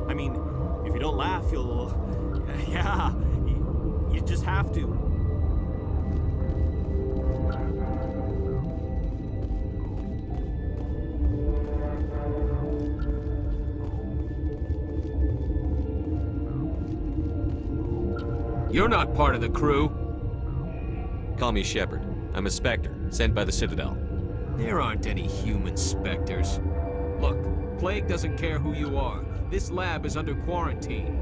I mean, if you don't laugh, you'll... Yeah, you just have to. You're not part of the crew. Call me Shepard. I'm a Spectre, sent by the Citadel. There aren't any human specters. Look, Plague doesn't care who you are. This lab is under quarantine.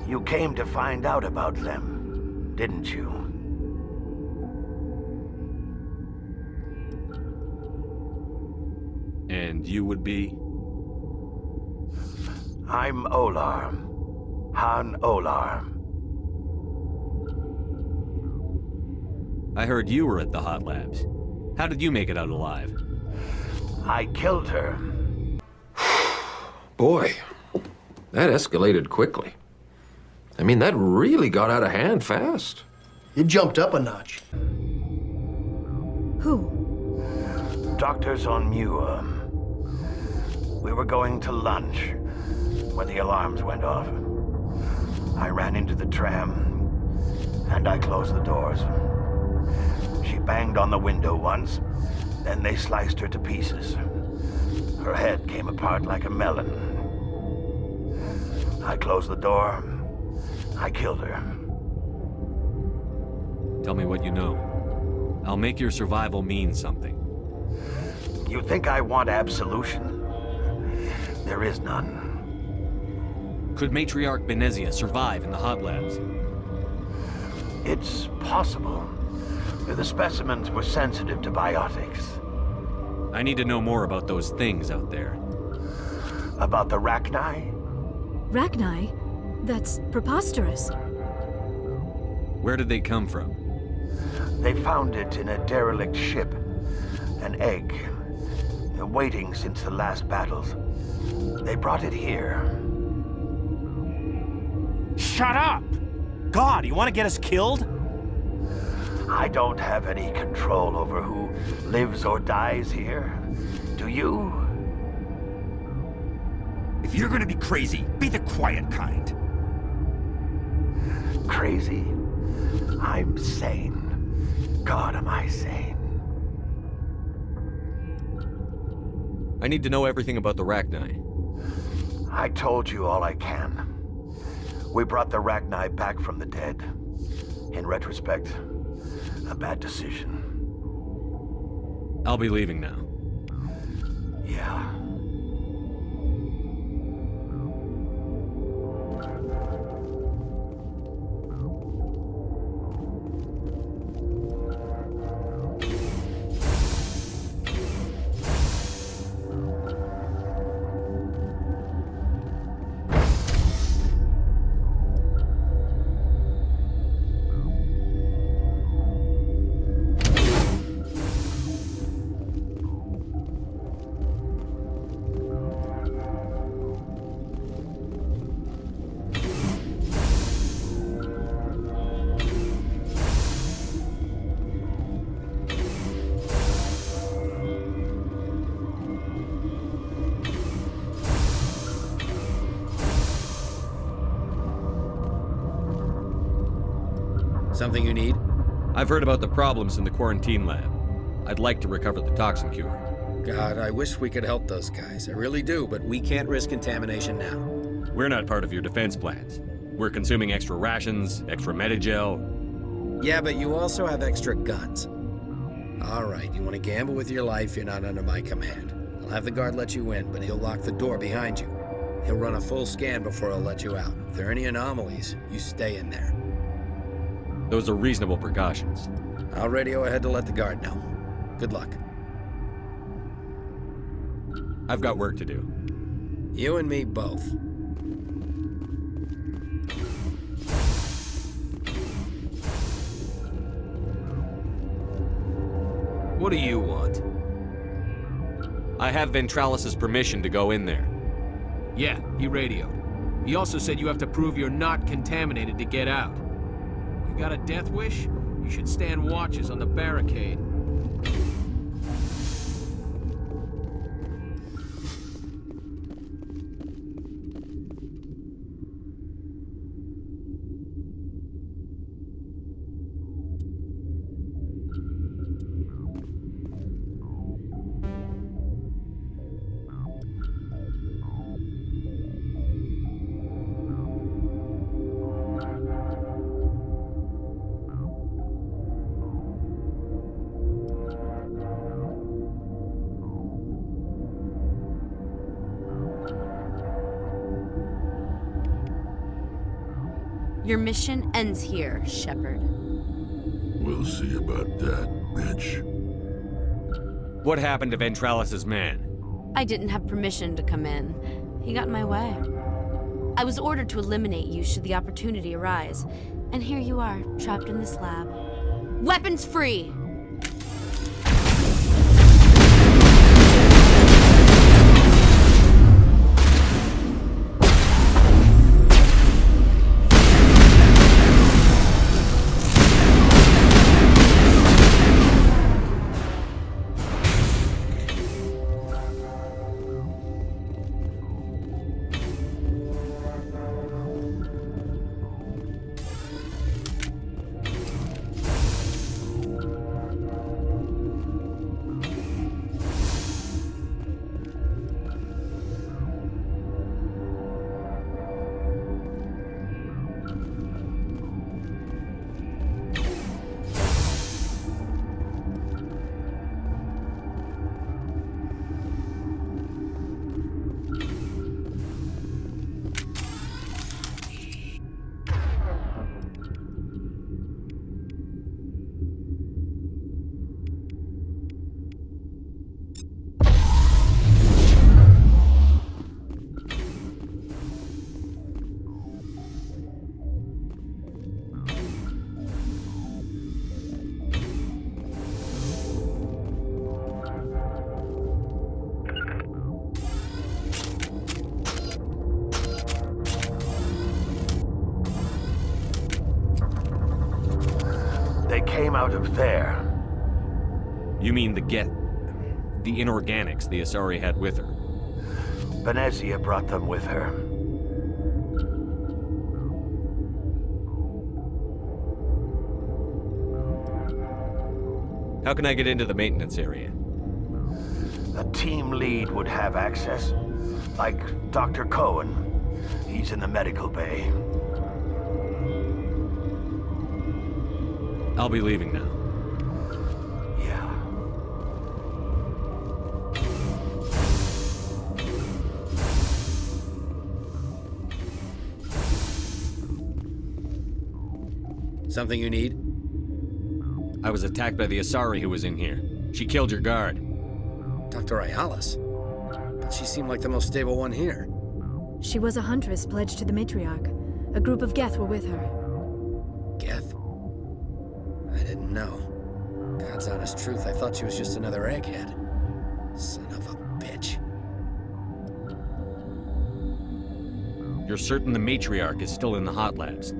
You came to find out about them, didn't you? And you would be? I'm Olar. Han Olar. I heard you were at the hot labs. How did you make it out alive? I killed her. Boy, that escalated quickly. I mean, that really got out of hand fast. It jumped up a notch. Who? Doctors on Muir. We were going to lunch when the alarms went off. I ran into the tram, and I closed the doors. She banged on the window once, then they sliced her to pieces. Her head came apart like a melon. I closed the door. I killed her. Tell me what you know. I'll make your survival mean something. You think I want absolution? There is none. Could Matriarch Benezia survive in the hot labs? It's possible. The specimens were sensitive to biotics. I need to know more about those things out there. About the Rachni? Rachni? That's preposterous. Where did they come from? They found it in a derelict ship. An egg. Waiting since the last battles. They brought it here. Shut up! God, you want to get us killed? I don't have any control over who lives or dies here. Do you? If you're gonna be crazy, be the quiet kind. Crazy? I'm sane. God, am I sane? I need to know everything about the Rachni. I told you all I can. We brought the Rachni back from the dead. In retrospect, a bad decision. I'll be leaving now. Yeah. Something you need? I've heard about the problems in the quarantine lab. I'd like to recover the toxin cure. God, I wish we could help those guys. I really do, but we can't risk contamination now. We're not part of your defense plans. We're consuming extra rations, extra Medigel. Yeah, but you also have extra guns. All right, you want to gamble with your life, you're not under my command. I'll have the guard let you in, but he'll lock the door behind you. He'll run a full scan before he'll let you out. If there are any anomalies, you stay in there. Those are reasonable precautions. I'll radio ahead to let the guard know. Good luck. I've got work to do. You and me both. What do you want? I have Ventralis's permission to go in there. Yeah, he radioed. He also said you have to prove you're not contaminated to get out. You got a death wish? You should stand watches on the barricade. Your mission ends here, Shepard. We'll see about that, bitch. What happened to Ventralis's man? I didn't have permission to come in. He got in my way. I was ordered to eliminate you should the opportunity arise. And here you are, trapped in this lab. Weapons free! They came out of there. You mean the inorganics the Asari had with her? Venezia brought them with her. How can I get into the maintenance area? A team lead would have access. Like Dr. Cohen. He's in the medical bay. I'll be leaving now. Yeah. Something you need? I was attacked by the Asari who was in here. She killed your guard. Dr. Ayalis? But she seemed like the most stable one here. She was a huntress pledged to the matriarch. A group of Geth were with her. Geth? I didn't know. God's honest truth, I thought she was just another egghead. Son of a bitch. You're certain the matriarch is still in the hot labs?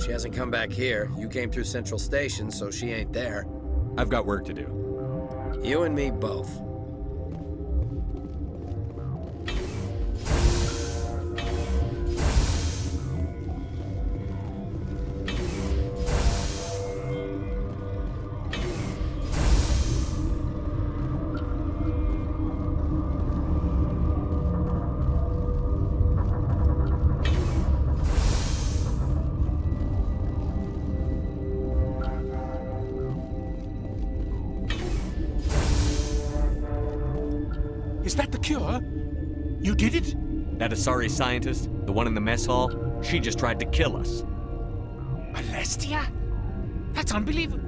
She hasn't come back here. You came through Central Station, so she ain't there. I've got work to do. You and me both. Is that the cure? You did it? That Asari scientist, the one in the mess hall, she just tried to kill us. Alestia? That's unbelievable.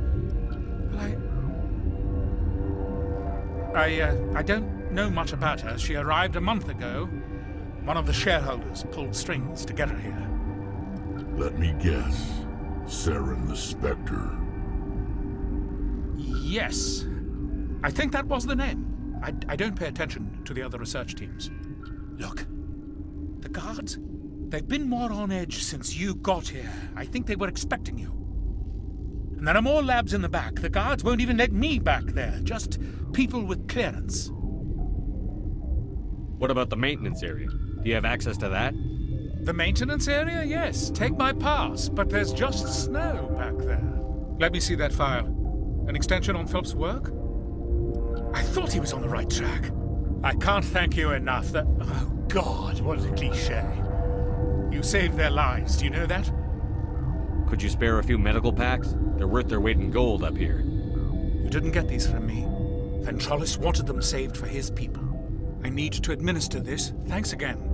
I don't know much about her. She arrived a month ago. One of the shareholders pulled strings to get her here. Let me guess. Saren the Spectre. Yes. I think that was the name. I don't pay attention to the other research teams. Look, the guards, they've been more on edge since you got here. I think they were expecting you. And there are more labs in the back. The guards won't even let me back there, just people with clearance. What about the maintenance area? Do you have access to that? The maintenance area? Yes, take my pass, but there's just snow back there. Let me see that file. An extension on Phelps' work? I thought he was on the right track. I can't thank you enough that... Oh, God, what a cliché. You saved their lives, do you know that? Could you spare a few medical packs? They're worth their weight in gold up here. You didn't get these from me. Ventralis's wanted them saved for his people. I need to administer this. Thanks again.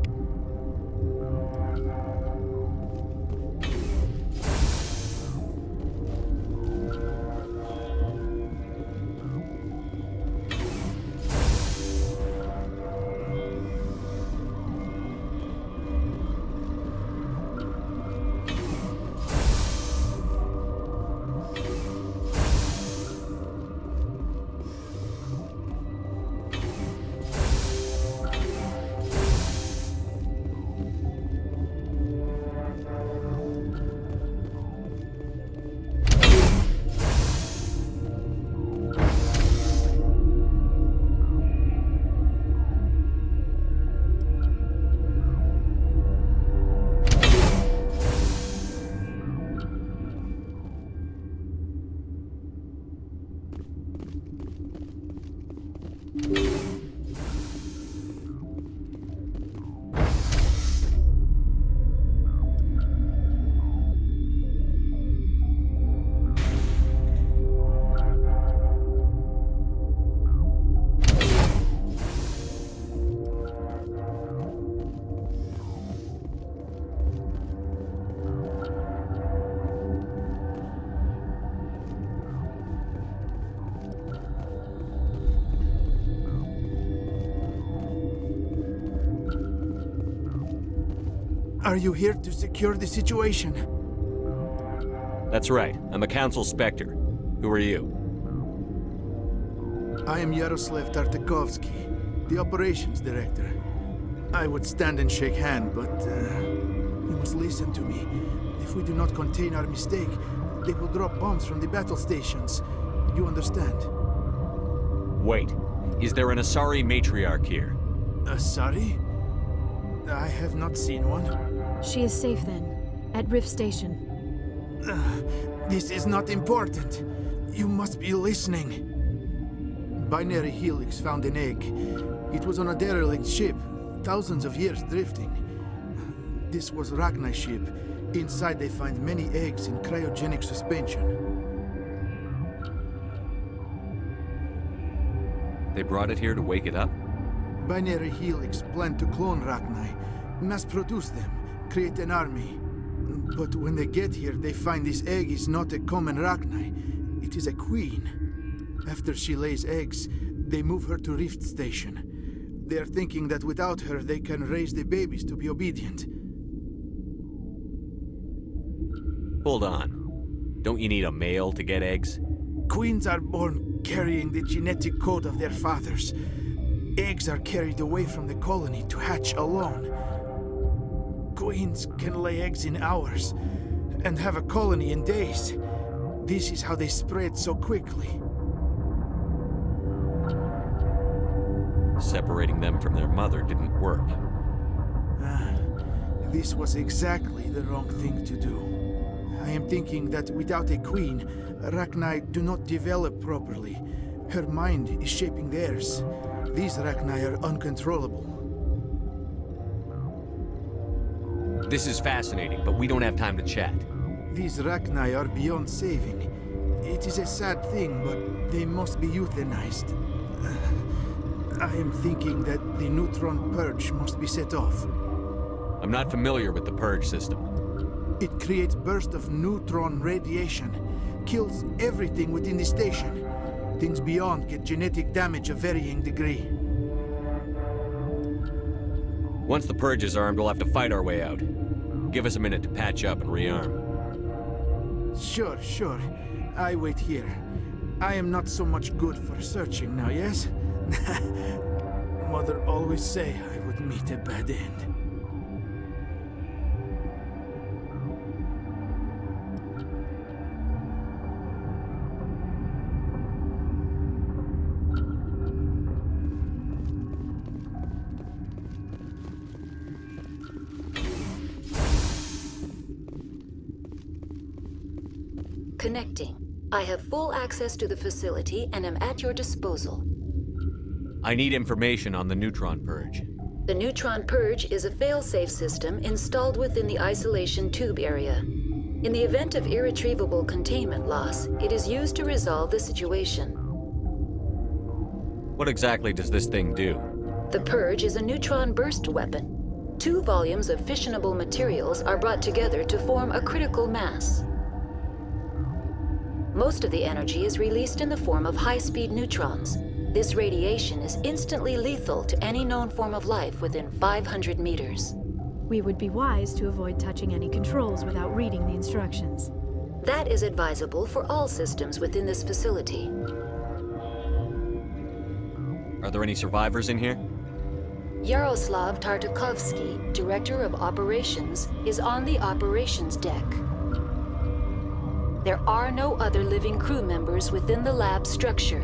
Are you here to secure the situation? That's right. I'm a Council Spectre. Who are you? I am Yaroslav Tartakovsky, the operations director. I would stand and shake hand, but you must listen to me. If we do not contain our mistake, they will drop bombs from the battle stations. You understand? Wait. Is there an Asari matriarch here? Asari? I have not seen one. She is safe then, at Rift Station. This is not important. You must be listening. Binary Helix found an egg. It was on a derelict ship, thousands of years drifting. This was Rachni's ship. Inside they find many eggs in cryogenic suspension. They brought it here to wake it up? Binary Helix planned to clone Rachni, mass-produce them, create an army. But when they get here, they find this egg is not a common Rachni. It is a queen. After she lays eggs, they move her to Rift Station. They are thinking that without her, they can raise the babies to be obedient. Hold on. Don't you need a male to get eggs? Queens are born carrying the genetic code of their fathers. Eggs are carried away from the colony to hatch alone. Queens can lay eggs in hours and have a colony in days. This is how they spread so quickly. Separating them from their mother didn't work. This was exactly the wrong thing to do. I am thinking that without a queen, Rachni do not develop properly. Her mind is shaping theirs. These Rachni are uncontrollable. This is fascinating, but we don't have time to chat. These Rachni are beyond saving. It is a sad thing, but they must be euthanized. I am thinking that the neutron purge must be set off. I'm not familiar with the purge system. It creates bursts of neutron radiation, kills everything within the station. Things beyond get genetic damage of varying degree. Once the purge is armed, we'll have to fight our way out. Give us a minute to patch up and rearm. Sure. I wait here. I am not so much good for searching now, yes? Mother always say I would meet a bad end. Connecting. I have full access to the facility and am at your disposal. I need information on the neutron purge. The neutron purge is a fail-safe system installed within the isolation tube area. In the event of irretrievable containment loss, it is used to resolve the situation. What exactly does this thing do? The purge is a neutron burst weapon. 2 volumes of fissionable materials are brought together to form a critical mass. Most of the energy is released in the form of high-speed neutrons. This radiation is instantly lethal to any known form of life within 500 meters. We would be wise to avoid touching any controls without reading the instructions. That is advisable for all systems within this facility. Are there any survivors in here? Yaroslav Tartakovsky, Director of Operations, is on the operations deck. There are no other living crew members within the lab structure.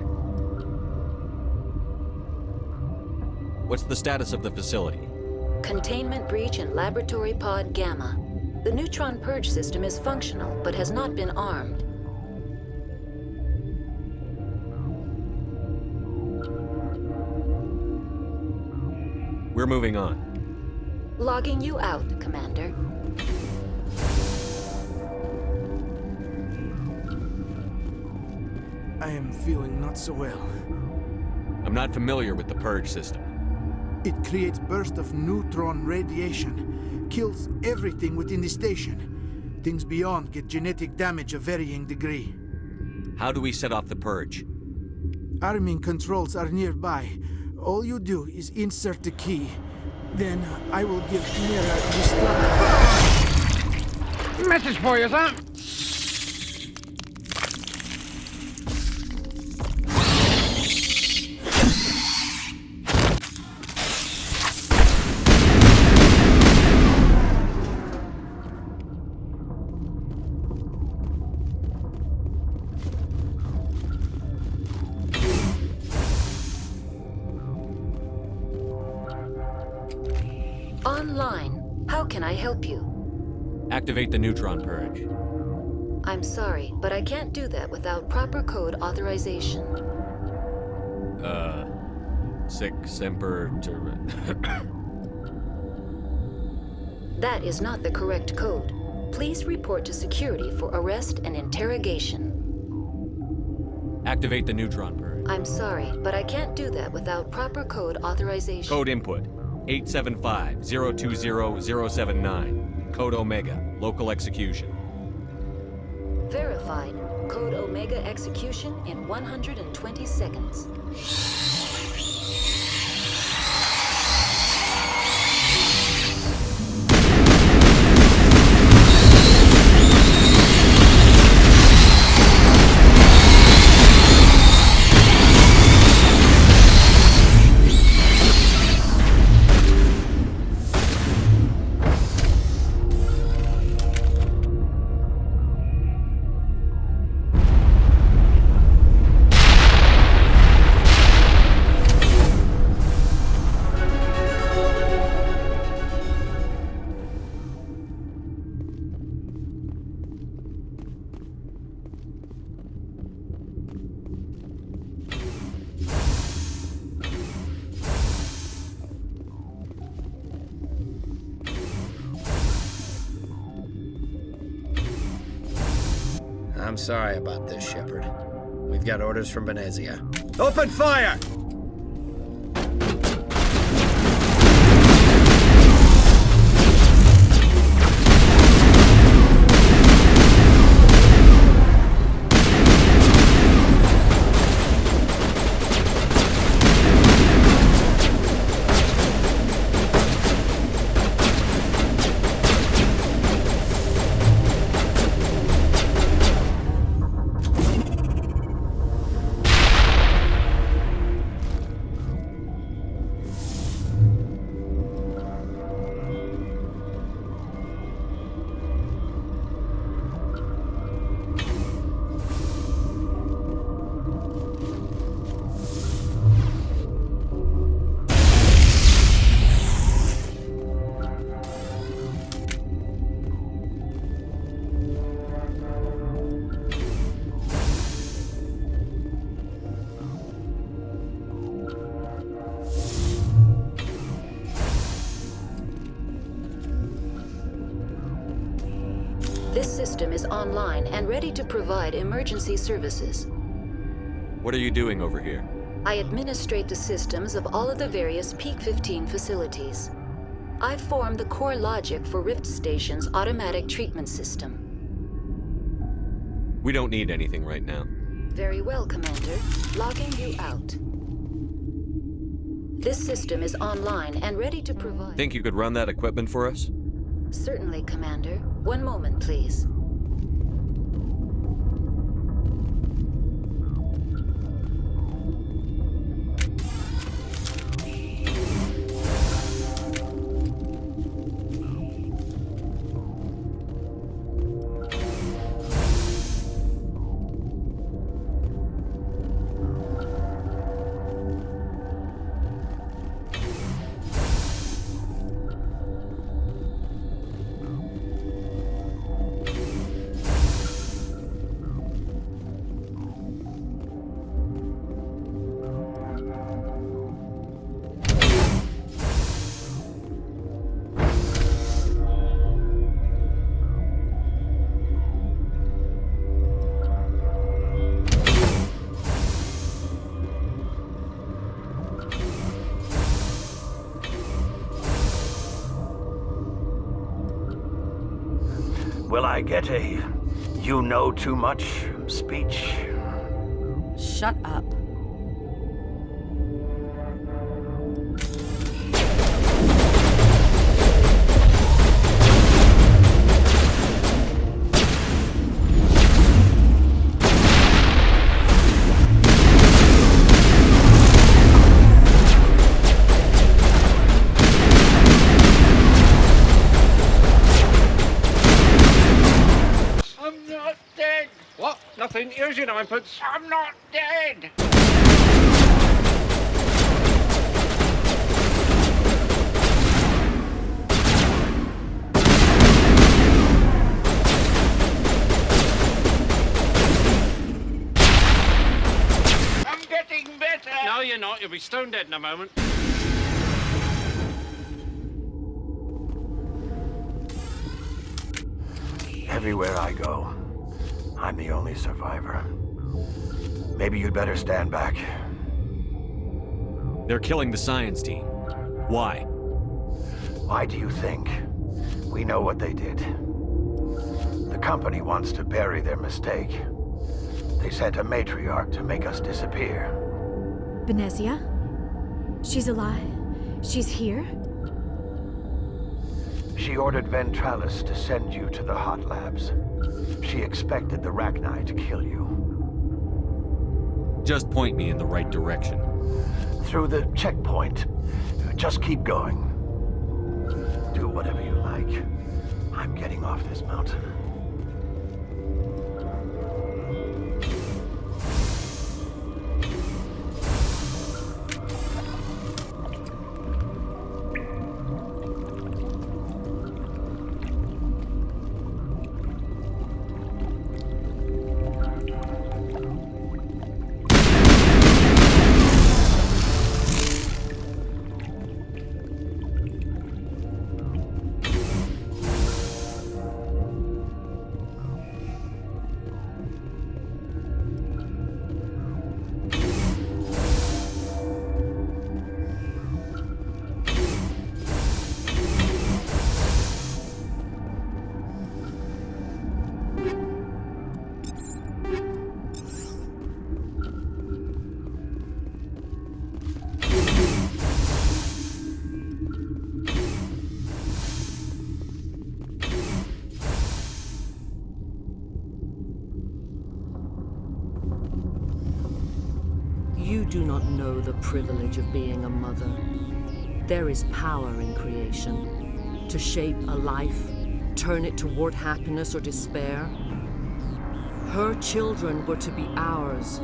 What's the status of the facility? Containment breach in Laboratory Pod Gamma. The neutron purge system is functional, but has not been armed. We're moving on. Logging you out, Commander. I am feeling not so well. I'm not familiar with the purge system. It creates bursts of neutron radiation, kills everything within the station. Things beyond get genetic damage of varying degree. How do we set off the purge? Arming controls are nearby. All you do is insert the key. Then I will give Mira destruct. Message for you, sir. Online. How can I help you? Activate the neutron purge. I'm sorry, but I can't do that without proper code authorization. Sic semper That is not the correct code. Please report to security for arrest and interrogation. Activate the neutron purge. I'm sorry, but I can't do that without proper code authorization. Code input 875-020-079. Code Omega. Local execution. Verified. Code Omega execution in 120 seconds. I'm sorry about this, Shepard. We've got orders from Venezia. Open fire! This system is online and ready to provide emergency services. What are you doing over here? I administrate the systems of all of the various Peak 15 facilities. I form the core logic for Rift Station's automatic treatment system. We don't need anything right now. Very well, Commander. Logging you out. This system is online and ready to provide... Think you could run that equipment for us? Certainly, Commander. One moment, please. Will I get a you know too much speech? Shut up. I'm not dead. What? Nothing. Here's your ninepence. I'm not dead. I'm getting better. No, you're not. You'll be stone dead in a moment. Everywhere I go, I'm the only survivor. Maybe you'd better stand back. They're killing the science team. Why? Why do you think? We know what they did. The company wants to bury their mistake. They sent a matriarch to make us disappear. Benezia? She's alive? She's here? She ordered Ventralis to send you to the hot labs. She expected the Rachni to kill you. Just point me in the right direction. Through the checkpoint. Just keep going. Do whatever you like. I'm getting off this mountain. You do not know the privilege of being a mother. There is power in creation. To shape a life, turn it toward happiness or despair. Her children were to be ours,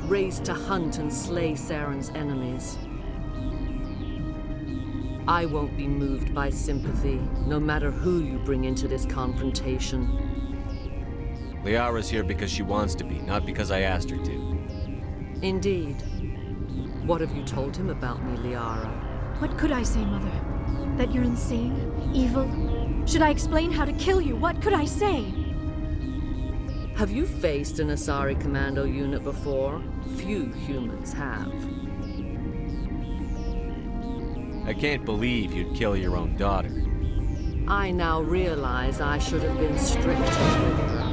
raised to hunt and slay Saren's enemies. I won't be moved by sympathy, no matter who you bring into this confrontation. Liara's here because she wants to be, not because I asked her to. Indeed. What have you told him about me, Liara? What could I say, Mother? That you're insane? Evil? Should I explain how to kill you? What could I say? Have you faced an Asari commando unit before? Few humans have. I can't believe you'd kill your own daughter. I now realize I should have been stricter with her.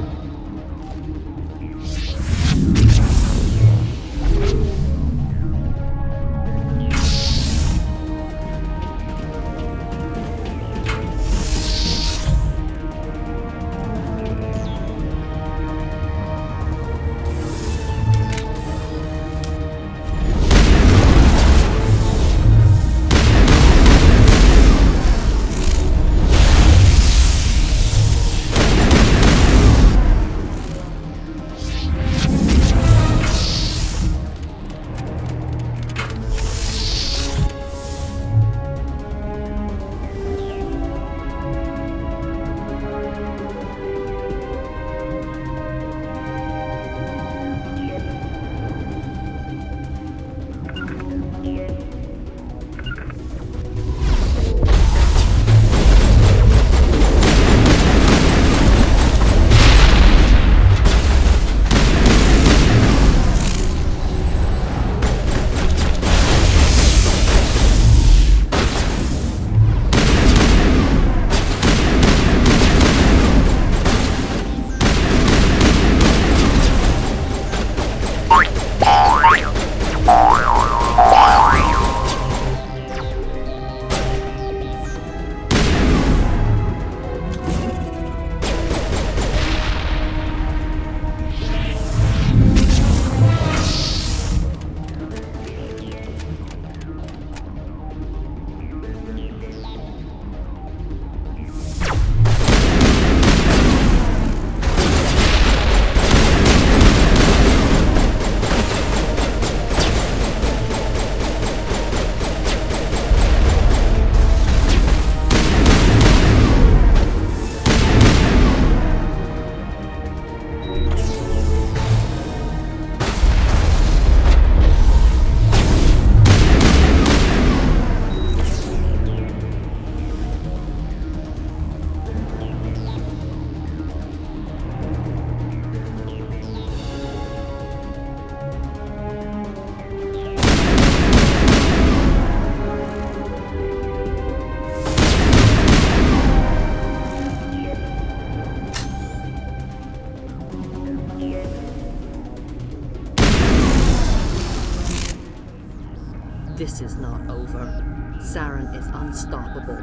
This is not over. Saren is unstoppable.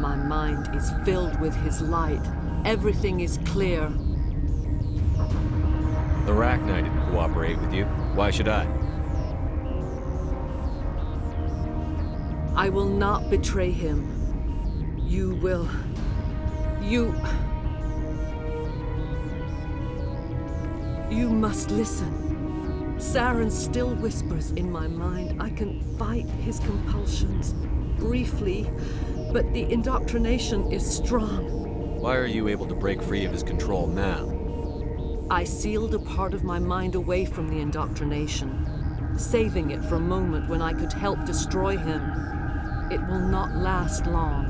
My mind is filled with his light. Everything is clear. The Rachni didn't cooperate with you. Why should I? I will not betray him. You will. You must listen. Saren still whispers in my mind. I can fight his compulsions briefly, but the indoctrination is strong. Why are you able to break free of his control now? I sealed a part of my mind away from the indoctrination, saving it for a moment when I could help destroy him. It will not last long.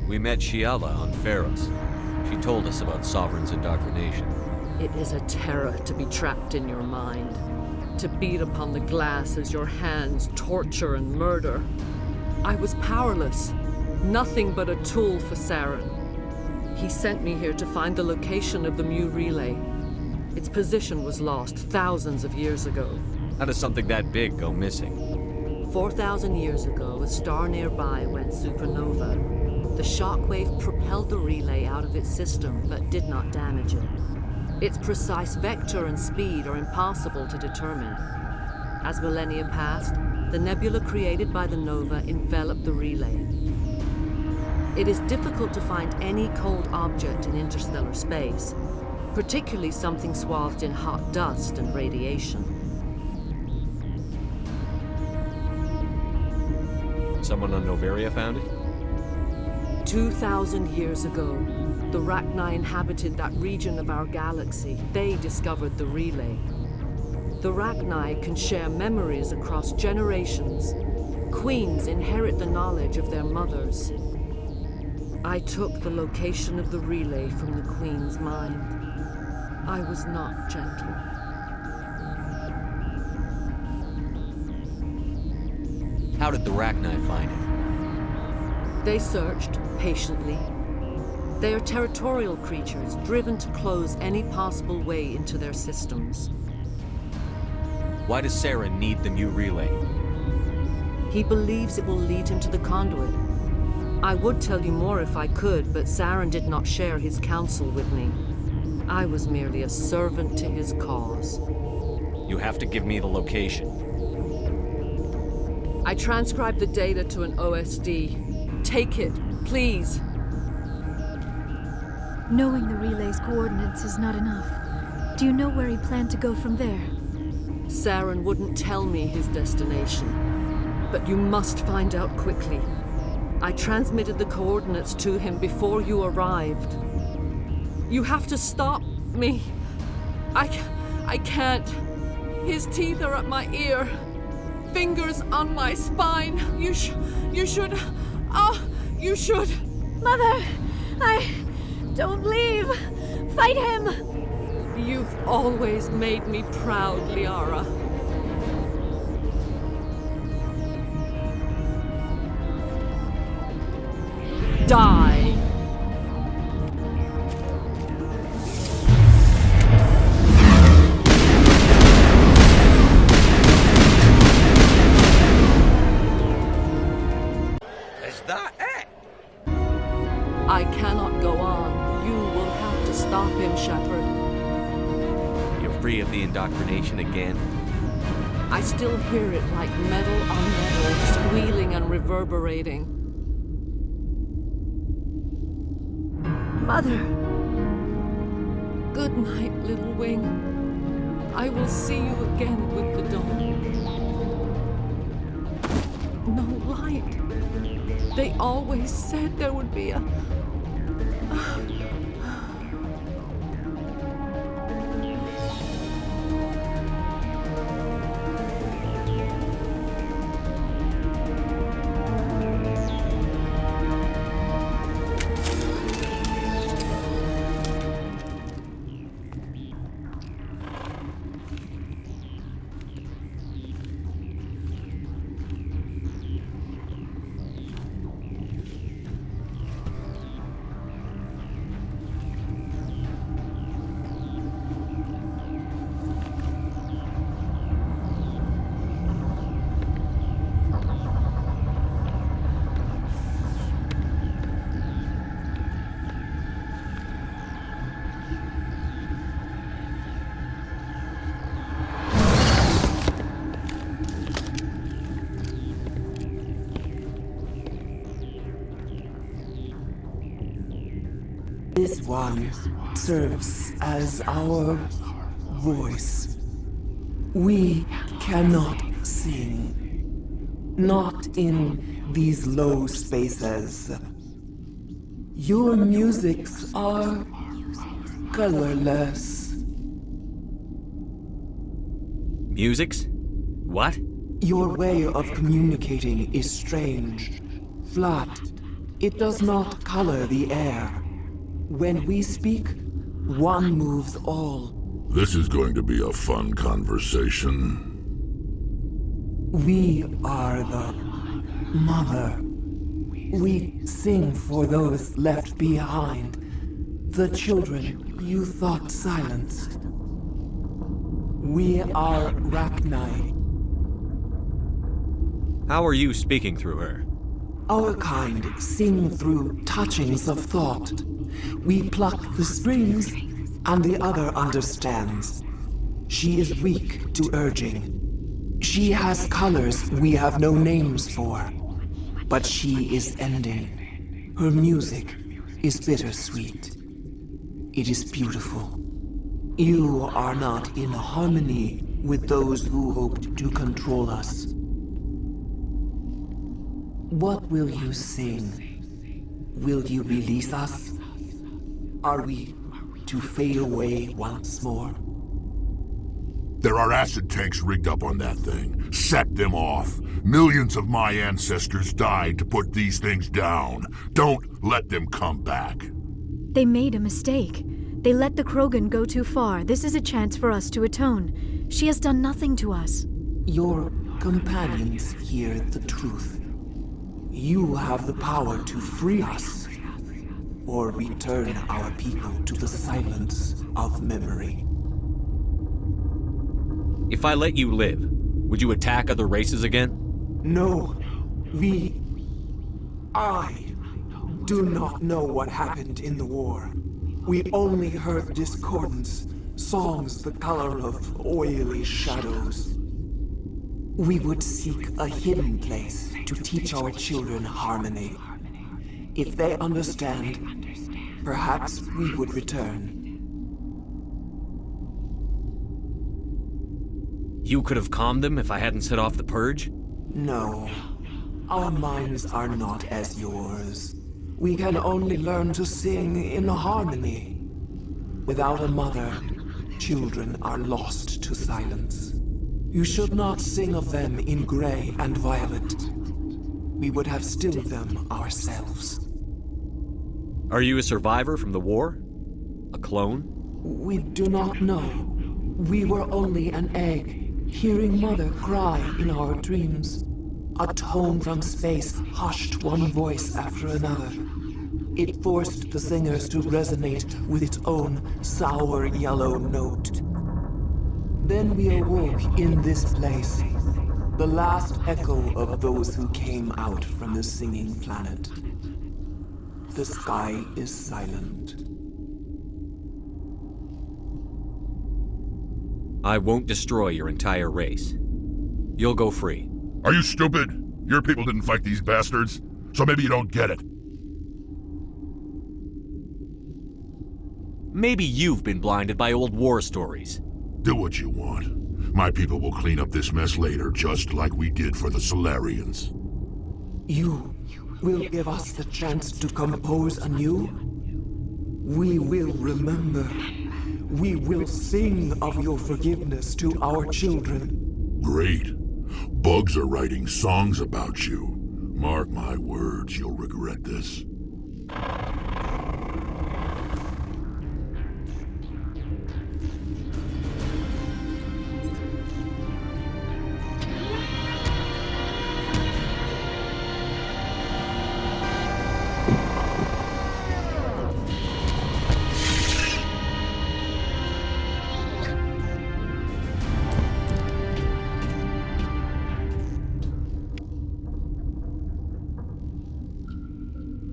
We met Shiala on Pharos. She told us about Sovereign's indoctrination. It is a terror to be trapped in your mind, to beat upon the glass as your hands torture and murder. I was powerless, nothing but a tool for Saren. He sent me here to find the location of the Mu relay. Its position was lost thousands of years ago. How does something that big go missing? 4,000 years ago, a star nearby went supernova. The shockwave propelled the relay out of its system, but did not damage it. Its precise vector and speed are impossible to determine. As millennia passed, the nebula created by the nova enveloped the relay. It is difficult to find any cold object in interstellar space, particularly something swathed in hot dust and radiation. Someone on Noveria found it? 2,000 years ago, the Rachni inhabited that region of our galaxy. They discovered the relay. The Rachni can share memories across generations. Queens inherit the knowledge of their mothers. I took the location of the relay from the Queen's mind. I was not gentle. How did the Rachni find it? They searched patiently. They are territorial creatures, driven to close any possible way into their systems. Why does Saren need the Mu relay? He believes it will lead him to the conduit. I would tell you more if I could, but Saren did not share his counsel with me. I was merely a servant to his cause. You have to give me the location. I transcribed the data to an OSD. Take it, please. Knowing the relay's coordinates is not enough. Do you know where he planned to go from there? Saren wouldn't tell me his destination, but you must find out quickly. I transmitted the coordinates to him before you arrived. You have to stop me. I can't. His teeth are at my ear. Fingers on my spine. You should. Mother, don't leave. Fight him. You've always made me proud, Liara. Die. Is that it? I cannot go on. You will have to stop him, Shepard. You're free of the indoctrination again? I still hear it like metal on metal, squealing and reverberating. Mother. Good night, little wing. I will see you again with the dawn. No light. They always said there would be a... This one serves as our voice. We cannot sing. Not in these low spaces. Your musics are colorless. Musics? What? Your way of communicating is strange. Flat. It does not color the air. When we speak, one moves all. This is going to be a fun conversation. We are the mother. We sing for those left behind. The children you thought silenced. We are Rachni. How are you speaking through her? Our kind sing through touchings of thought. We pluck the strings, and the other understands. She is weak to urging. She has colors we have no names for. But she is ending. Her music is bittersweet. It is beautiful. You are not in harmony with those who hoped to control us. What will you sing? Will you release us? Are we to fade away once more? There are acid tanks rigged up on that thing. Set them off. Millions of my ancestors died to put these things down. Don't let them come back. They made a mistake. They let the Krogan go too far. This is a chance for us to atone. She has done nothing to us. Your companions hear the truth. You have the power to free us, or return our people to the silence of memory. If I let you live, would you attack other races again? No, I do not know what happened in the war. We only heard discordance, songs the color of oily shadows. We would seek a hidden place to teach our children harmony. If they understand, perhaps we would return. You could have calmed them if I hadn't set off the purge? No. Our minds are not as yours. We can only learn to sing in harmony. Without a mother, children are lost to silence. You should not sing of them in gray and violet. We would have stilled them ourselves. Are you a survivor from the war? A clone? We do not know. We were only an egg, hearing Mother cry in our dreams. A tone from space hushed one voice after another. It forced the singers to resonate with its own sour yellow note. Then we awoke in this place, the last echo of those who came out from the singing planet. The sky is silent. I won't destroy your entire race. You'll go free. Are you stupid? Your people didn't fight these bastards, so maybe you don't get it. Maybe you've been blinded by old war stories. Do what you want. My people will clean up this mess later, just like we did for the Solarians. You will give us the chance to compose anew? We will remember. We will sing of your forgiveness to our children. Great. Bugs are writing songs about you. Mark my words, you'll regret this.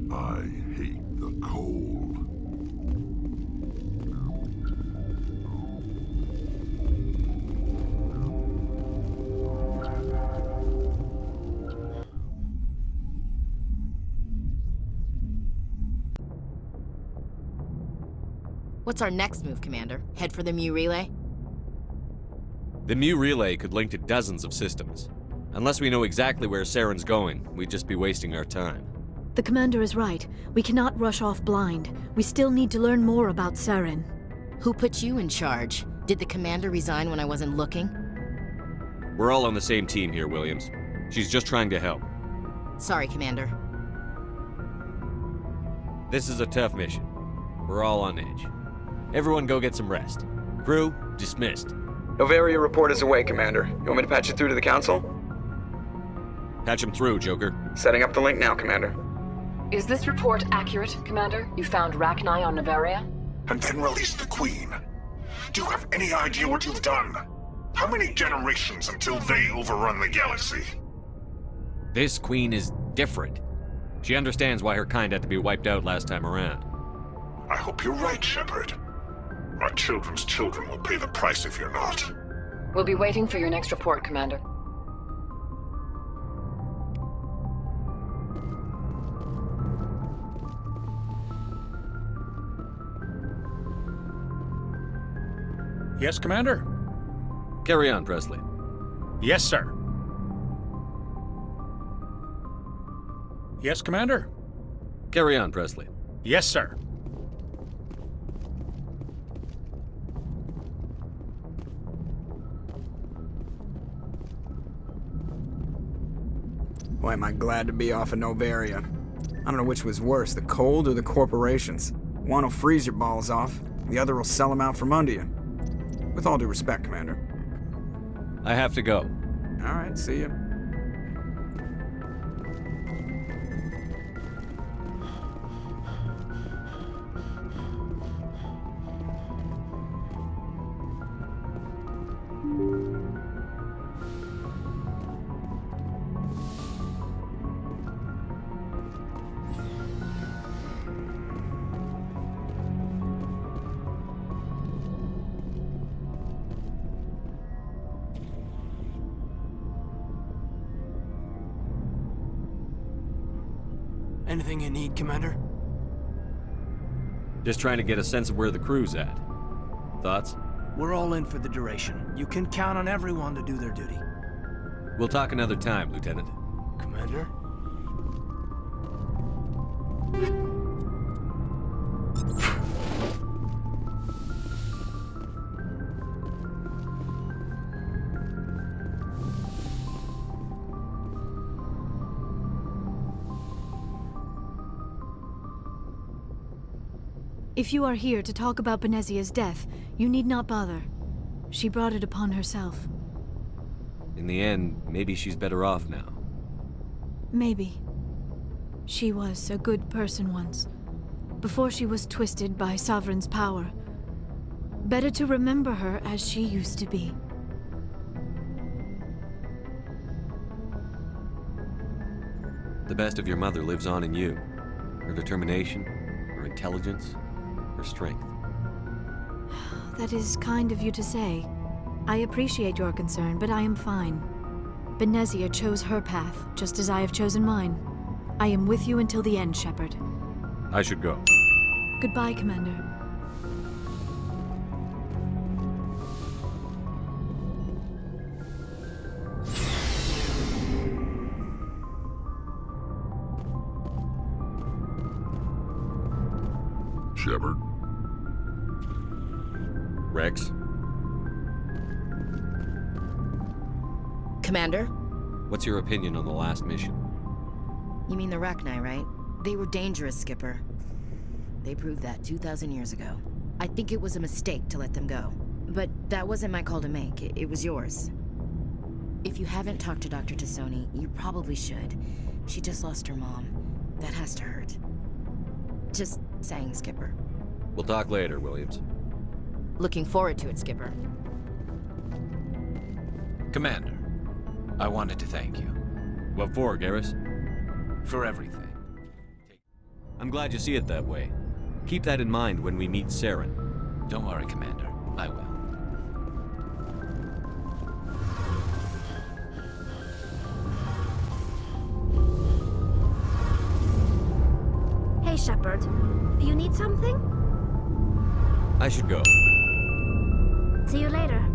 I hate the cold. What's our next move, Commander? Head for the Mu relay? The Mu relay could link to dozens of systems. Unless we know exactly where Saren's going, we'd just be wasting our time. The Commander is right. We cannot rush off blind. We still need to learn more about Saren. Who put you in charge? Did the Commander resign when I wasn't looking? We're all on the same team here, Williams. She's just trying to help. Sorry, Commander. This is a tough mission. We're all on edge. Everyone go get some rest. Crew, dismissed. Novaria report is away, Commander. You want me to patch it through to the Council? Patch him through, Joker. Setting up the link now, Commander. Is this report accurate, Commander? You found Rachni on Novaria? And then released the Queen. Do you have any idea what you've done? How many generations until they overrun the galaxy? This Queen is different. She understands why her kind had to be wiped out last time around. I hope you're right, Shepard. Our children's children will pay the price if you're not. We'll be waiting for your next report, Commander. Yes, Commander? Carry on, Presley. Yes, sir. Yes, Commander? Carry on, Presley. Yes, sir. Boy, am I glad to be off of Novaria. I don't know which was worse, the cold or the corporations. One will freeze your balls off, the other will sell them out from under you. With all due respect, Commander. I have to go. All right, see you. Anything you need, Commander? Just trying to get a sense of where the crew's at. Thoughts? We're all in for the duration. You can count on everyone to do their duty. We'll talk another time, Lieutenant. Commander? If you are here to talk about Benezia's death, you need not bother. She brought it upon herself. In the end, maybe she's better off now. Maybe. She was a good person once, before she was twisted by Sovereign's power. Better to remember her as she used to be. The best of your mother lives on in you. Her determination, her intelligence, her strength. That is kind of you to say. I appreciate your concern, but I am fine. Benezia chose her path, just as I have chosen mine. I am with you until the end, Shepard. I should go. Goodbye, Commander. Shepard. Rex. Commander? What's your opinion on the last mission? You mean the Rachni, right? They were dangerous, Skipper. They proved that 2,000 years ago. I think it was a mistake to let them go. But that wasn't my call to make. It was yours. If you haven't talked to Dr. Tassoni, you probably should. She just lost her mom. That has to hurt. Just saying, Skipper. We'll talk later, Williams. Looking forward to it, Skipper. Commander, I wanted to thank you. What for, Garrus? For everything. I'm glad you see it that way. Keep that in mind when we meet Saren. Don't worry, Commander. I will. Hey, Shepard. You need something? I should go. See you later.